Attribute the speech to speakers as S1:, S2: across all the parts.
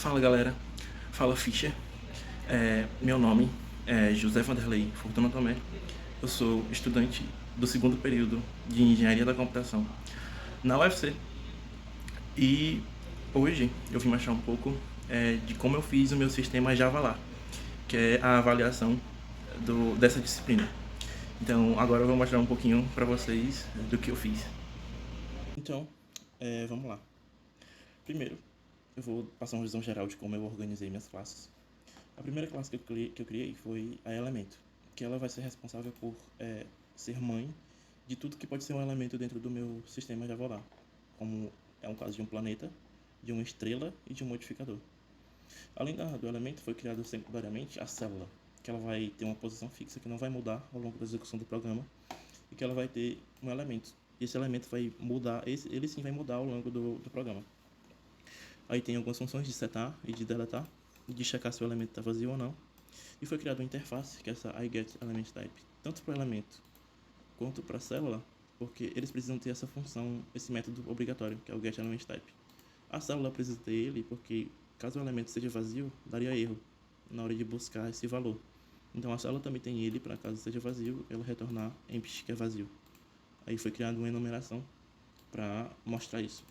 S1: Fala galera, fala Fischer. Meu nome é José Vanderlei Fortuna Tomé. Eu sou estudante do segundo período de Engenharia da Computação na UFC e hoje eu vim mostrar um pouco de como eu fiz o meu sistema Java que é a avaliação dessa disciplina. Então agora eu vou mostrar um pouquinho para vocês do que eu fiz. Então, vamos lá. Primeiro, eu vou passar uma visão geral de como eu organizei minhas classes. A primeira classe que eu criei foi a Elemento, que ela vai ser responsável por ser mãe de tudo que pode ser um elemento dentro do meu sistema Java, como é um caso de um planeta, de uma estrela e de um modificador. Além do elemento, foi criado secundariamente a célula, que ela vai ter uma posição fixa que não vai mudar ao longo da execução do programa e que ela vai ter um elemento. E esse elemento vai mudar, ele sim vai mudar ao longo do programa. Aí tem algumas funções de setar e de deletar, de checar se o elemento está vazio ou não. E foi criada uma interface, que é essa iGetElementType, tanto para o elemento quanto para a célula, porque eles precisam ter essa função, esse método obrigatório, que é o getElementType. A célula precisa ter ele porque, caso o elemento seja vazio, daria erro na hora de buscar esse valor. Então a célula também tem ele para, caso seja vazio, ela retornar empty, que é vazio. Aí foi criada uma enumeração para mostrar isso,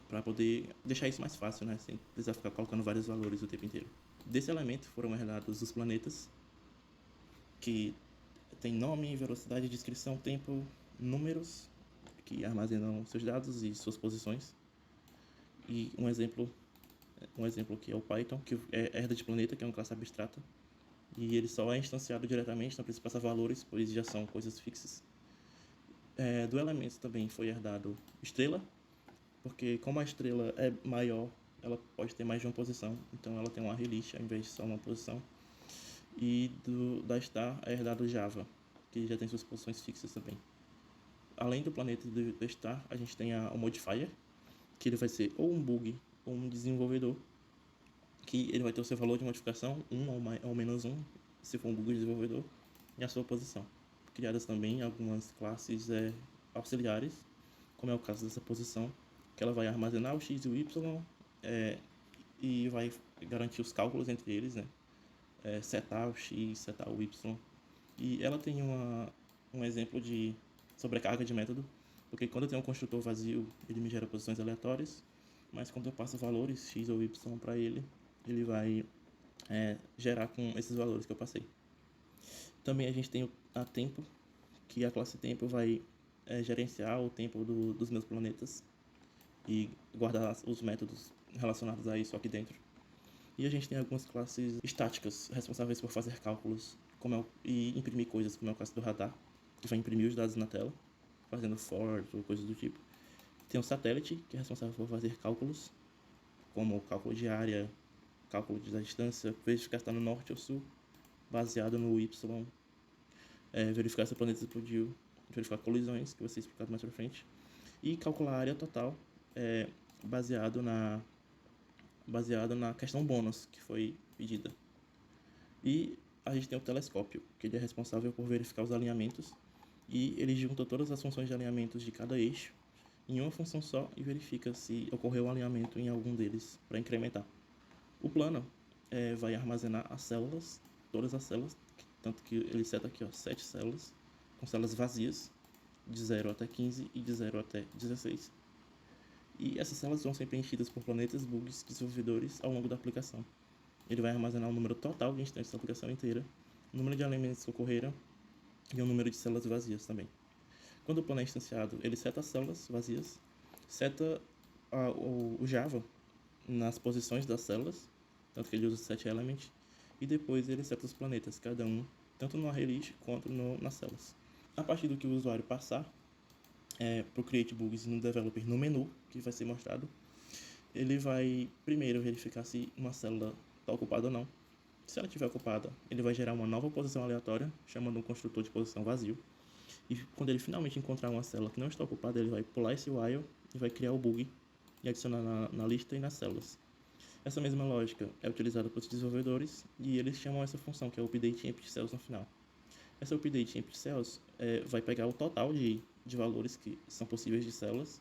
S1: para poder deixar isso mais fácil, né, sem precisar ficar colocando vários valores o tempo inteiro. Desse elemento foram herdados os planetas, que tem nome, velocidade, descrição, tempo, números, que armazenam seus dados e suas posições. E um exemplo que é o Python, que é herda de planeta, que é uma classe abstrata. E ele só é instanciado diretamente, não precisa passar valores, pois já são coisas fixas. Do elemento também foi herdado estrela, porque como a estrela é maior, ela pode ter mais de uma posição, então ela tem uma release ao invés de só uma posição. E da star é herdado Java, que já tem suas posições fixas também. Além do planeta e do star, a gente tem o modifier, que ele vai ser ou um bug ou um desenvolvedor, que ele vai ter o seu valor de modificação, 1 ou menos 1, se for um bug desenvolvedor, e a sua posição. Criadas também algumas classes auxiliares, como é o caso dessa posição, que ela vai armazenar o x e o y e vai garantir os cálculos entre eles, né? Setar o x, setar o y. E ela tem um exemplo de sobrecarga de método, porque quando eu tenho um construtor vazio, ele me gera posições aleatórias, mas quando eu passo valores x ou y para ele, ele vai gerar com esses valores que eu passei. Também a gente tem a tempo, que a classe tempo vai gerenciar o tempo dos meus planetas e guardar os métodos relacionados a isso aqui dentro. E a gente tem algumas classes estáticas responsáveis por fazer cálculos e imprimir coisas, como é o caso do radar, que vai imprimir os dados na tela, fazendo for ou coisas do tipo. Tem o satélite, que é responsável por fazer cálculos, como cálculo de área, cálculo da distância, verificar se está no norte ou sul, baseado no Y, verificar se o planeta explodiu, verificar colisões, que vai ser explicado mais pra frente, e calcular a área total, baseado na questão bônus que foi pedida. E a gente tem o telescópio, que ele é responsável por verificar os alinhamentos, e ele junta todas as funções de alinhamentos de cada eixo em uma função só e verifica se ocorreu um alinhamento em algum deles para incrementar. O plano vai armazenar as células, todas as células, tanto que ele seta aqui 7 células, com células vazias, de 0 até 15 e de 0 até 16. E essas células vão ser preenchidas por planetas, bugs, desenvolvedores ao longo da aplicação. Ele vai armazenar o número total de instantes da aplicação inteira, o número de elementos que ocorreram e o número de células vazias também. Quando o plano é instanciado, ele seta as células vazias, seta o Java nas posições das células, tanto que ele usa set element, e depois ele seta os planetas, cada um, tanto no array quanto nas células. A partir do que o usuário passar para o Create Bugs no Developer no menu, que vai ser mostrado, ele vai primeiro verificar se uma célula está ocupada ou não. Se ela estiver ocupada, ele vai gerar uma nova posição aleatória, chamando um construtor de posição vazio. E quando ele finalmente encontrar uma célula que não está ocupada, ele vai pular esse while e vai criar o bug e adicionar na lista e nas células. Essa mesma lógica é utilizada pelos desenvolvedores e eles chamam essa função, que é o update empty cells no final. Essa update empty cells vai pegar o total de valores que são possíveis de células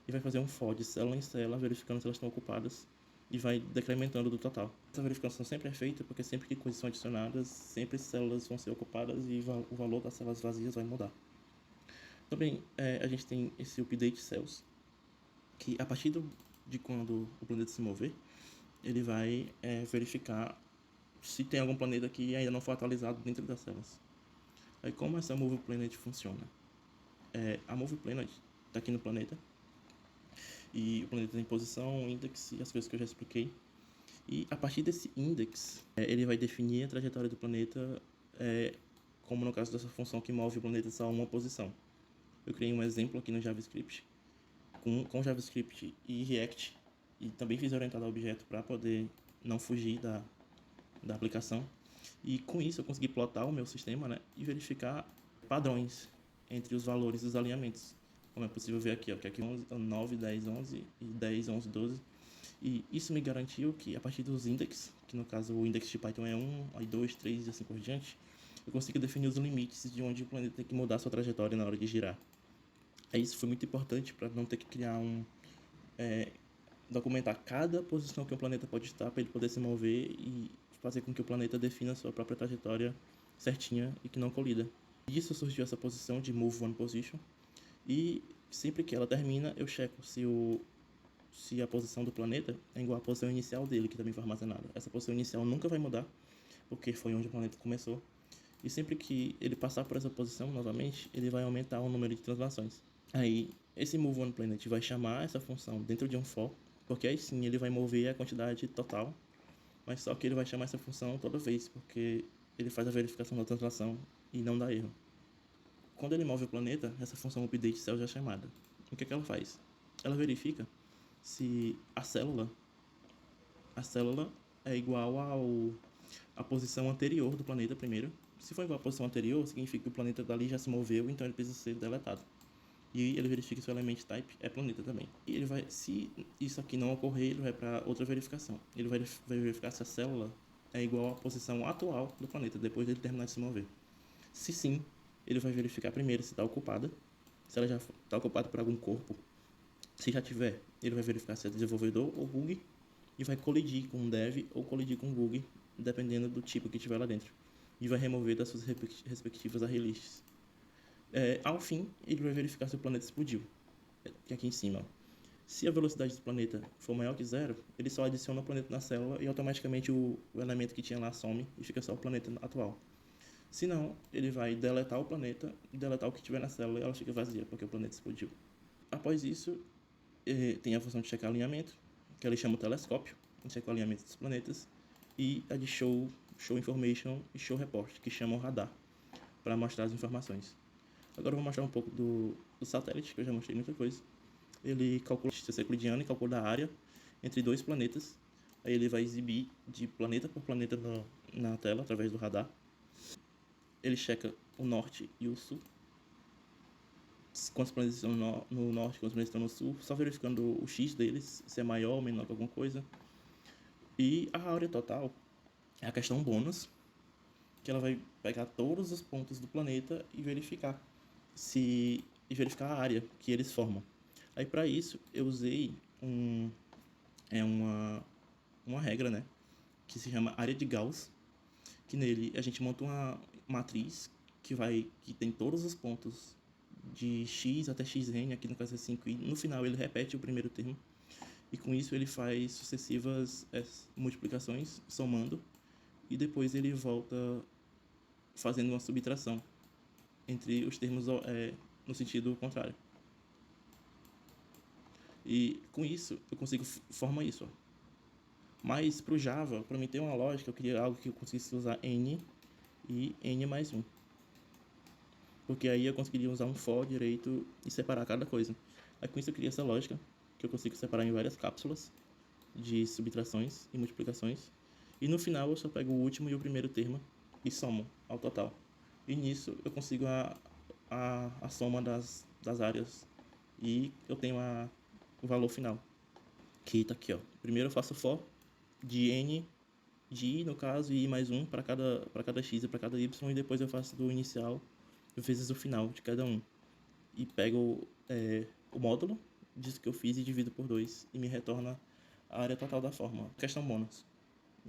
S1: e vai fazer um for de célula em célula, verificando se elas estão ocupadas e vai decrementando do total. Essa verificação sempre é feita porque sempre que coisas são adicionadas, sempre células vão ser ocupadas e o valor das células vazias vai mudar. Também a gente tem esse update cells, que a partir de quando o planeta se mover, ele vai verificar se tem algum planeta que ainda não foi atualizado dentro das células. Aí como essa Move Planet funciona? A Move Planet está aqui no planeta, e o planeta tem posição, index e as coisas que eu já expliquei. E a partir desse index, ele vai definir a trajetória do planeta, como no caso dessa função que move o planeta só a uma posição. Eu criei um exemplo aqui no JavaScript, com JavaScript e React, e também fiz orientado a objeto para poder não fugir da aplicação. E com isso eu consegui plotar o meu sistema, né, e verificar padrões entre os valores dos alinhamentos. Como é possível ver aqui, ó, que aqui 11, 9, 10, 11 e 10, 11, 12. E isso me garantiu que a partir dos index, que no caso o index de Python é 1, aí 2, 3 e assim por diante, eu consigo definir os limites de onde o planeta tem que mudar sua trajetória na hora de girar. Isso foi muito importante para não ter que criar documentar cada posição que o planeta pode estar para ele poder se mover e fazer com que o planeta defina a sua própria trajetória certinha e que não colida. Disso surgiu essa posição de Move One Position, e sempre que ela termina eu checo se a posição do planeta é igual à posição inicial dele, que também foi armazenada. Essa posição inicial nunca vai mudar, porque foi onde o planeta começou. E sempre que ele passar por essa posição novamente, ele vai aumentar o número de translações. Aí, esse Move One Planet vai chamar essa função dentro de um for, porque aí sim ele vai mover a quantidade total, mas só que ele vai chamar essa função toda vez, porque ele faz a verificação da translação e não dá erro. Quando ele move o planeta, essa função update cell já é chamada. O que ela faz? Ela verifica se a célula é igual à posição anterior do planeta primeiro. Se for igual à posição anterior, significa que o planeta dali já se moveu, então ele precisa ser deletado. E ele verifica se o element type é planeta também. E ele vai, se isso aqui não ocorrer, ele vai para outra verificação. Ele vai verificar se a célula é igual à posição atual do planeta, depois dele terminar de se mover. Se sim, ele vai verificar primeiro se está ocupada, se ela já está ocupada por algum corpo. Se já tiver, ele vai verificar se é desenvolvedor ou bug, e vai colidir com um dev ou colidir com um bug, dependendo do tipo que tiver lá dentro. E vai remover das suas respectivas releases. Ao fim, ele vai verificar se o planeta explodiu, que é aqui em cima. Se a velocidade do planeta for maior que zero, ele só adiciona o planeta na célula e automaticamente o elemento que tinha lá some e fica só o planeta atual. Se não, ele vai deletar o planeta, deletar o que tiver na célula e ela fica vazia, porque o planeta explodiu. Após isso, tem a função de checar alinhamento, que ele chama o telescópio, que checa o alinhamento dos planetas, e a de show information e show report, que chama o radar, para mostrar as informações. Agora eu vou mostrar um pouco do satélite, que eu já mostrei muita coisa. Ele calcula a distância euclidiana e calcula a área entre dois planetas. Aí ele vai exibir de planeta por planeta na tela, através do radar. Ele checa o norte e o sul. Quantos planetas estão no norte, quantos planetas estão no sul, só verificando o X deles, se é maior ou menor que alguma coisa. E a área total é a questão bônus, que ela vai pegar todos os pontos do planeta e verificar a área que eles formam. Aí para isso eu usei uma regra, né, que se chama área de Gauss, que nele a gente monta uma matriz que tem todos os pontos de x até xn, aqui no caso é 5, e no final ele repete o primeiro termo, e com isso ele faz sucessivas multiplicações, somando, e depois ele volta fazendo uma subtração entre os termos no sentido contrário. E com isso eu consigo formar isso. Mas para o Java, para mim ter uma lógica, eu queria algo que eu conseguisse usar n e n mais 1. Porque aí eu conseguiria usar um for direito e separar cada coisa. Aí com isso eu criei essa lógica, que eu consigo separar em várias cápsulas de subtrações e multiplicações. E no final eu só pego o último e o primeiro termo e somo ao total. E nisso eu consigo a soma das áreas e eu tenho o valor final, que tá aqui, ó. Primeiro eu faço for de n, de i no caso, e i mais 1 para cada x e para cada y, e depois eu faço do inicial vezes o final de cada um. E pego o módulo disso que eu fiz e divido por 2 e me retorna a área total da fórmula. Questão bônus.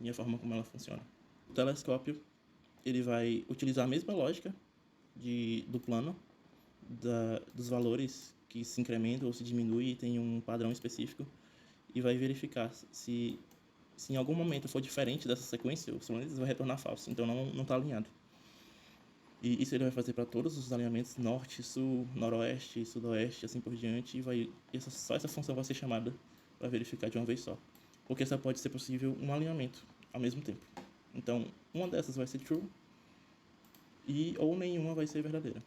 S1: E a forma como ela funciona. O telescópio, ele vai utilizar a mesma lógica do plano, dos valores que se incrementam ou se diminuem e tem um padrão específico, e vai verificar se em algum momento for diferente dessa sequência, os planetas vai retornar falso, então não está alinhado. E isso ele vai fazer para todos os alinhamentos norte, sul, noroeste, sudoeste, assim por diante, e só essa função vai ser chamada para verificar de uma vez só. Porque só pode ser possível um alinhamento ao mesmo tempo. Então, uma dessas vai ser true ou nenhuma vai ser verdadeira.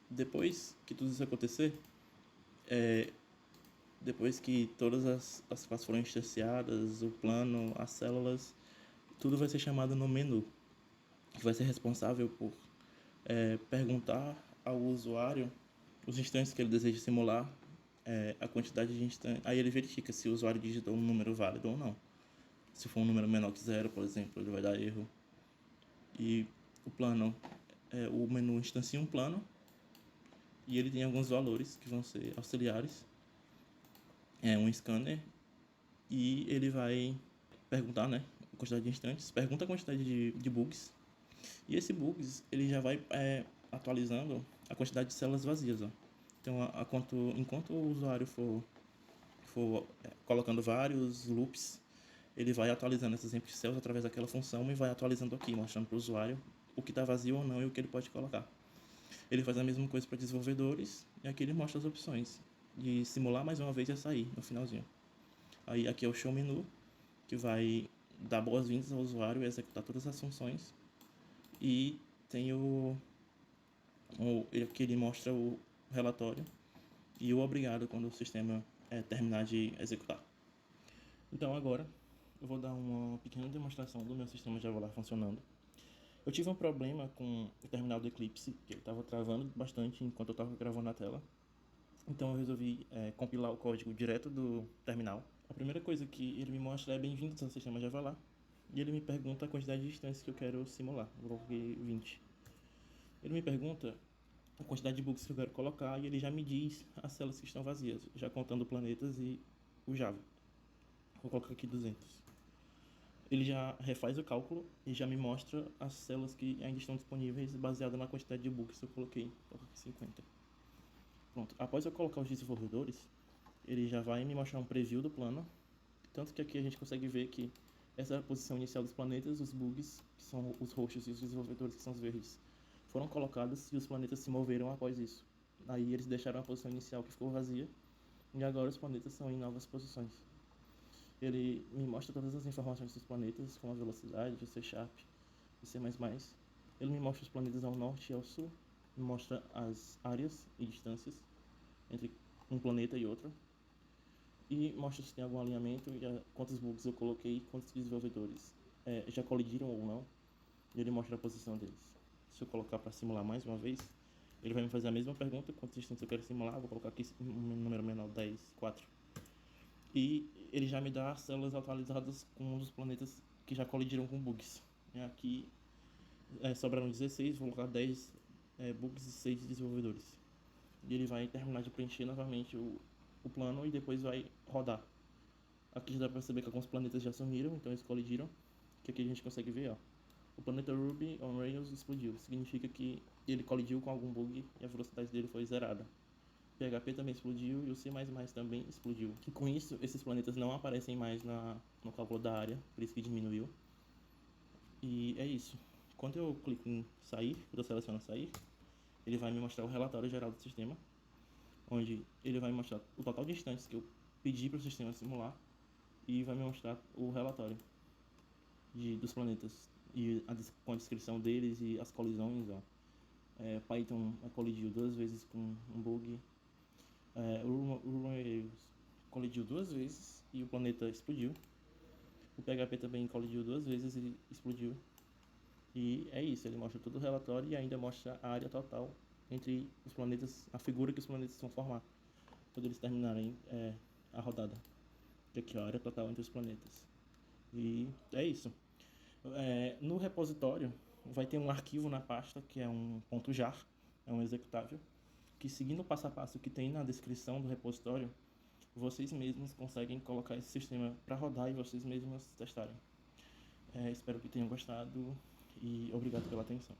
S1: Depois que tudo isso acontecer, depois que todas as classes foram instanciadas, o plano, as células, tudo vai ser chamado no menu, que vai ser responsável por perguntar ao usuário os instantes que ele deseja simular, a quantidade de instantes. Aí ele verifica se o usuário digitou um número válido ou não. Se for um número menor que 0, por exemplo, ele vai dar erro. E o plano, o menu instancia um plano e ele tem alguns valores que vão ser auxiliares. Um scanner, e ele vai perguntar, né, a quantidade de instantes, pergunta a quantidade de bugs, e esse bugs ele já vai atualizando a quantidade de células vazias, ó. Então, enquanto o usuário for colocando vários loops, ele vai atualizando essas empty cells através daquela função e vai atualizando aqui, mostrando para o usuário o que está vazio ou não e o que ele pode colocar. Ele faz a mesma coisa para desenvolvedores, e aqui ele mostra as opções de simular mais uma vez e sair no finalzinho. Aí aqui é o show menu, que vai dar boas-vindas ao usuário e executar todas as funções. E tem que ele mostra o relatório e o obrigado quando o sistema terminar de executar. Então agora eu vou dar uma pequena demonstração do meu sistema Java funcionando. Eu tive um problema com o terminal do Eclipse, que ele estava travando bastante enquanto eu estava gravando a tela. Então eu resolvi compilar o código direto do terminal. A primeira coisa que ele me mostra é bem-vindos ao sistema Java. E ele me pergunta a quantidade de instâncias que eu quero simular. Eu coloquei 20. Ele me pergunta a quantidade de bugs que eu quero colocar e ele já me diz as células que estão vazias, já contando planetas e o Java. Vou colocar aqui 200. Ele já refaz o cálculo e já me mostra as células que ainda estão disponíveis baseado na quantidade de bugs que eu coloquei. Vou colocar aqui 50. Pronto. Após eu colocar os desenvolvedores, ele já vai me mostrar um preview do plano. Tanto que aqui a gente consegue ver que essa é a posição inicial dos planetas, os bugs, que são os roxos, e os desenvolvedores, que são os verdes, foram colocados e os planetas se moveram após isso. Aí eles deixaram a posição inicial que ficou vazia e agora os planetas são em novas posições. Ele me mostra todas as informações dos planetas, como a velocidade, o C#, o C++. Ele me mostra os planetas ao norte e ao sul, me mostra as áreas e distâncias entre um planeta e outro, e mostra se tem algum alinhamento e quantos bugs eu coloquei, quantos desenvolvedores já colidiram ou não, e ele mostra a posição deles. Se eu colocar para simular mais uma vez, ele vai me fazer a mesma pergunta, quantas distâncias eu quero simular, vou colocar aqui um número menor, 10, 4. E ele já me dá as células atualizadas com um dos planetas que já colidiram com bugs. E aqui sobraram 16, vou colocar 10 bugs e 6 desenvolvedores. E ele vai terminar de preencher novamente o plano e depois vai rodar. Aqui já dá para perceber que alguns planetas já sumiram, então eles colidiram. Que aqui a gente consegue ver, ó. O planeta Ruby on Rails explodiu. Significa que ele colidiu com algum bug e a velocidade dele foi zerada. PHP também explodiu e o C++ também explodiu. E com isso, esses planetas não aparecem mais no cálculo da área, por isso que diminuiu. E é isso. Quando eu clico em sair, quando eu seleciono sair, ele vai me mostrar o relatório geral do sistema, onde ele vai me mostrar o total de instantes que eu pedi para o sistema simular e vai me mostrar o relatório dos planetas e com a descrição deles e as colisões. Ó. Python colidiu 2 vezes com um bug. O colidiu 2 vezes e o planeta explodiu. O PHP também colidiu 2 vezes e explodiu. E é isso, ele mostra todo o relatório e ainda mostra a área total entre os planetas, a figura que os planetas vão formar quando eles terminarem a rodada. E aqui, ó, a área total entre os planetas. E é isso. No repositório vai ter um arquivo na pasta que é um .jar, é um executável, que seguindo o passo a passo que tem na descrição do repositório, vocês mesmos conseguem colocar esse sistema para rodar e vocês mesmos testarem. Espero que tenham gostado e obrigado pela atenção.